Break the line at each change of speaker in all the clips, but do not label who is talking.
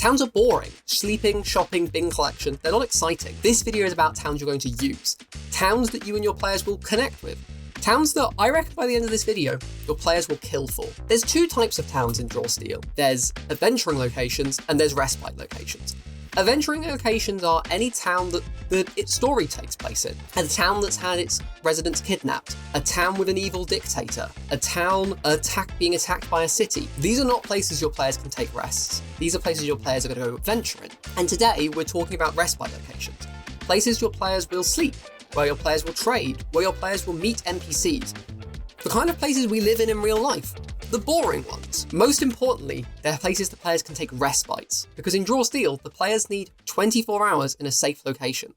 Towns are boring. Sleeping, shopping, bin collection, they're not exciting. This video is about towns you're going to use. Towns that you and your players will connect with. Towns that I reckon by the end of this video, your players will kill for. There's two types of towns in Draw Steel. There's adventuring locations and there's respite locations. Adventuring locations are any town that its story takes place in. A town that's had its residents kidnapped. A town with an evil dictator. A town being attacked by a city. These are not places your players can take rests. These are places your players are going to go adventure in. And today we're talking about respite locations. Places your players will sleep, where your players will trade, where your players will meet NPCs. The kind of places we live in real life. The boring ones. Most importantly, they're places the players can take respites, because in Draw Steel, the players need 24 hours in a safe location.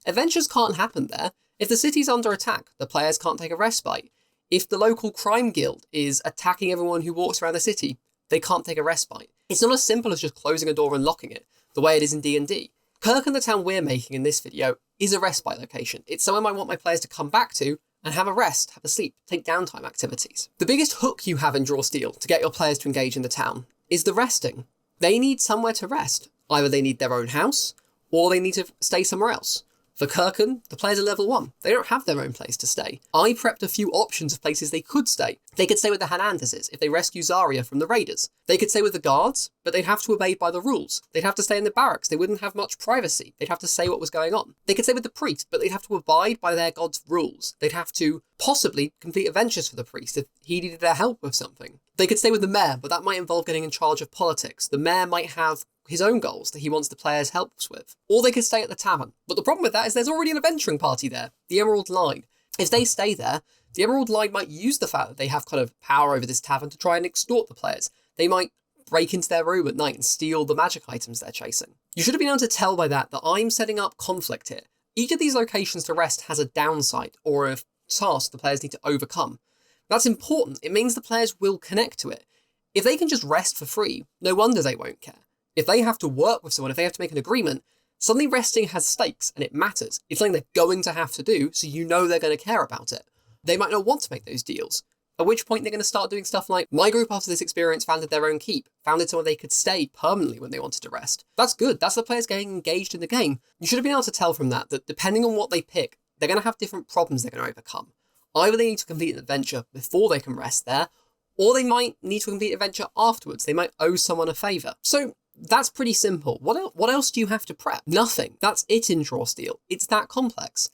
Adventures can't happen there. If the city's under attack, the players can't take a respite. If the local crime guild is attacking everyone who walks around the city, they can't take a respite. It's not as simple as just closing a door and locking it, the way it is in D&D. Kirk and the town we're making in this video is a respite location. It's somewhere I want my players to come back to and have a rest, have a sleep, take downtime activities. The biggest hook you have in Draw Steel to get your players to engage in the town is the resting. They need somewhere to rest. Either they need their own house, or they need to stay somewhere else. For Kirken, the players are level 1. They don't have their own place to stay. I prepped a few options of places they could stay. They could stay with the Hernandezes if they rescue Zarya from the raiders. They could stay with the guards, but they'd have to abide by the rules. They'd have to stay in the barracks. They wouldn't have much privacy. They'd have to say what was going on. They could stay with the priest, but they'd have to abide by their god's rules. They'd have to possibly complete adventures for the priest if he needed their help with something. They could stay with the mayor, but that might involve getting in charge of politics. The mayor might have his own goals that he wants the players' helps with. Or they could stay at the tavern. But the problem with that is there's already an adventuring party there, the Emerald Line. If they stay there, the Emerald Line might use the fact that they have kind of power over this tavern to try and extort the players. They might break into their room at night and steal the magic items they're chasing. You should have been able to tell by that I'm setting up conflict here. Each of these locations to rest has a downside or a task the players need to overcome. That's important. It means the players will connect to it. If they can just rest for free, no wonder they won't care. If they have to work with someone, if they have to make an agreement, suddenly resting has stakes and it matters. It's something they're going to have to do, so you know they're going to care about it. They might not want to make those deals, at which point they're going to start doing stuff like, my group after this experience founded their own keep, founded somewhere they could stay permanently when they wanted to rest. That's good. That's the players getting engaged in the game. You should have been able to tell from that depending on what they pick, they're going to have different problems they're going to overcome. Either they need to complete an adventure before they can rest there, or they might need to complete an adventure afterwards. They might owe someone a favour. So that's pretty simple. What else do you have to prep? Nothing. That's it in Draw Steel. It's that complex.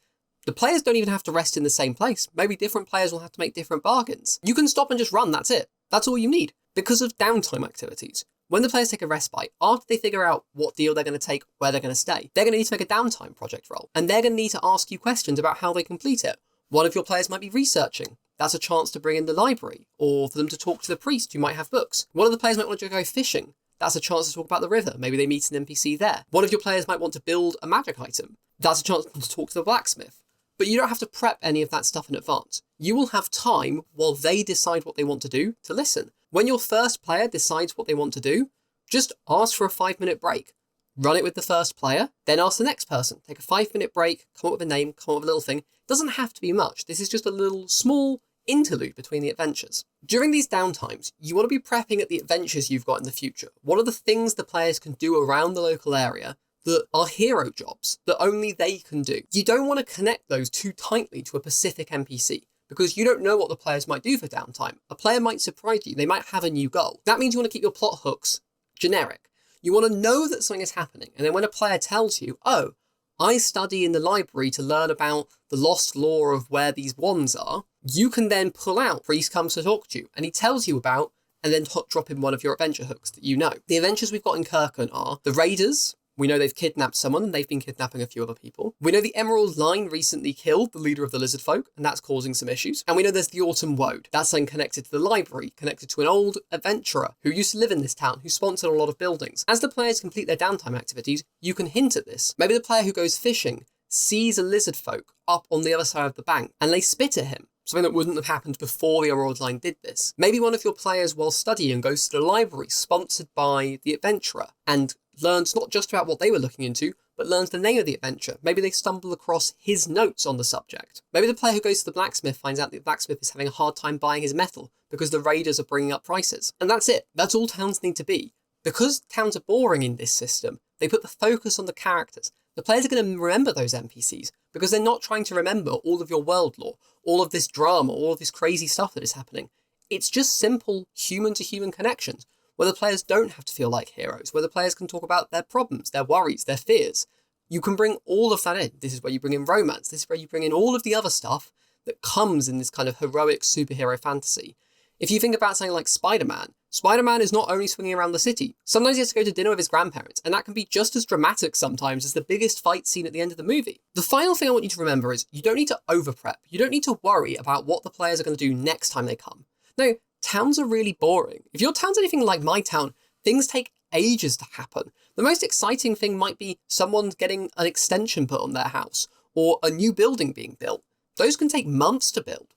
The players don't even have to rest in the same place. Maybe different players will have to make different bargains. You can stop and just run, that's it. That's all you need. Because of downtime activities. When the players take a respite, after they figure out what deal they're going to take, where they're going to stay, they're going to need to make a downtime project roll. And they're going to need to ask you questions about how they complete it. One of your players might be researching. That's a chance to bring in the library, or for them to talk to the priest who might have books. One of the players might want to go fishing. That's a chance to talk about the river. Maybe they meet an NPC there. One of your players might want to build a magic item. That's a chance to talk to the blacksmith. But you don't have to prep any of that stuff in advance. You will have time while they decide what they want to do to listen. When your first player decides what they want to do, just ask for a 5-minute break. Run it with the first player, then ask the next person. Take a 5-minute break, come up with a name, come up with a little thing. It doesn't have to be much. This is just a little small interlude between the adventures. During these downtimes, you want to be prepping at the adventures you've got in the future. What are the things the players can do around the local area that are hero jobs that only they can do? You don't want to connect those too tightly to a specific NPC because you don't know what the players might do for downtime. A player might surprise you. They might have a new goal. That means you want to keep your plot hooks generic. You want to know that something is happening. And then when a player tells you, oh, I study in the library to learn about the lost lore of where these wands are, you can then pull out, priest comes to talk to you, and he tells you about, and then drop in one of your adventure hooks that you know. The adventures we've got in Kirken are the Raiders. We know they've kidnapped someone, and they've been kidnapping a few other people. We know the Emerald Line recently killed the leader of the lizard folk, and that's causing some issues. And we know there's the Autumn Woad. That's then connected to the library, connected to an old adventurer who used to live in this town, who sponsored a lot of buildings. As the players complete their downtime activities, you can hint at this. Maybe the player who goes fishing sees a lizard folk up on the other side of the bank, and they spit at him. Something that wouldn't have happened before the Emerald Line did this. Maybe one of your players, while studying, goes to the library sponsored by the adventurer and learns not just about what they were looking into, but learns the name of the adventure. Maybe they stumble across his notes on the subject. Maybe the player who goes to the blacksmith finds out that the blacksmith is having a hard time buying his metal because the raiders are bringing up prices. And that's it. That's all towns need to be. Because towns are boring in this system, they put the focus on the characters. The players are going to remember those NPCs because they're not trying to remember all of your world lore, all of this drama, all of this crazy stuff that is happening. It's just simple human-to-human connections where the players don't have to feel like heroes, where the players can talk about their problems, their worries, their fears. You can bring all of that in. This is where you bring in romance. This is where you bring in all of the other stuff that comes in this kind of heroic superhero fantasy. If you think about something like Spider-Man, Spider-Man is not only swinging around the city. Sometimes he has to go to dinner with his grandparents, and that can be just as dramatic sometimes as the biggest fight scene at the end of the movie. The final thing I want you to remember is you don't need to over-prep. You don't need to worry about what the players are going to do next time they come. No, towns are really boring. If your town's anything like my town, things take ages to happen. The most exciting thing might be someone getting an extension put on their house, or a new building being built. Those can take months to build.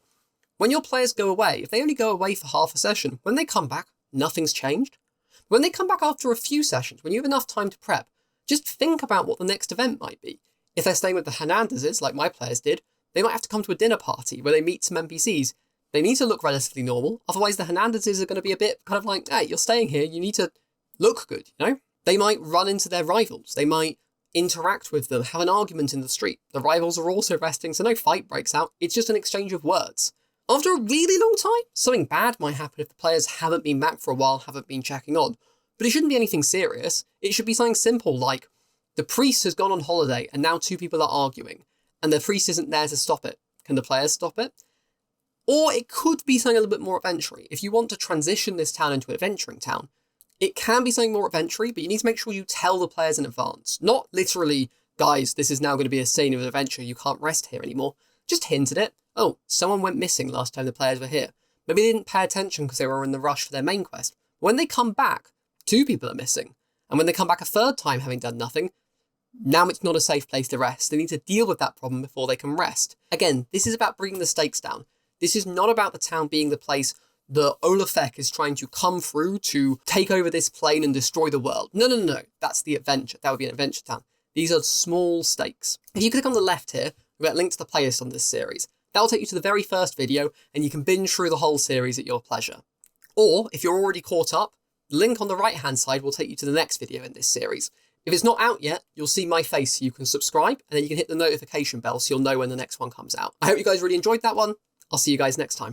When your players go away, if they only go away for half a session, when they come back, nothing's changed. When they come back after a few sessions, when you have enough time to prep, just think about what the next event might be. If they're staying with the Hernandezes, like my players did, they might have to come to a dinner party where they meet some NPCs. They need to look relatively normal, otherwise the Hernandezes are going to be a bit kind of like, hey, you're staying here, you need to look good, you know? They might run into their rivals, they might interact with them, have an argument in the street. The rivals are also resting, so no fight breaks out, it's just an exchange of words. After a really long time, something bad might happen if the players haven't been back for a while, haven't been checking on. But it shouldn't be anything serious. It should be something simple like, the priest has gone on holiday and now two people are arguing, and the priest isn't there to stop it. Can the players stop it? Or it could be something a little bit more adventure-y. If you want to transition this town into an adventuring town, it can be something more adventure-y, but you need to make sure you tell the players in advance. Not literally, guys, this is now going to be a scene of an adventure, you can't rest here anymore. Just hint at it. Oh, someone went missing last time the players were here. Maybe they didn't pay attention because they were in the rush for their main quest. When they come back, two people are missing. And when they come back a third time having done nothing, now it's not a safe place to rest. They need to deal with that problem before they can rest. Again, this is about bringing the stakes down. This is not about the town being the place that Olafek is trying to come through to take over this plane and destroy the world. No. That's the adventure. That would be an adventure town. These are small stakes. If you click on the left here, we've got a link to the playlist on this series. That'll take you to the very first video, and you can binge through the whole series at your pleasure. Or, if you're already caught up, the link on the right-hand side will take you to the next video in this series. If it's not out yet, you'll see my face so you can subscribe, and then you can hit the notification bell so you'll know when the next one comes out. I hope you guys really enjoyed that one. I'll see you guys next time.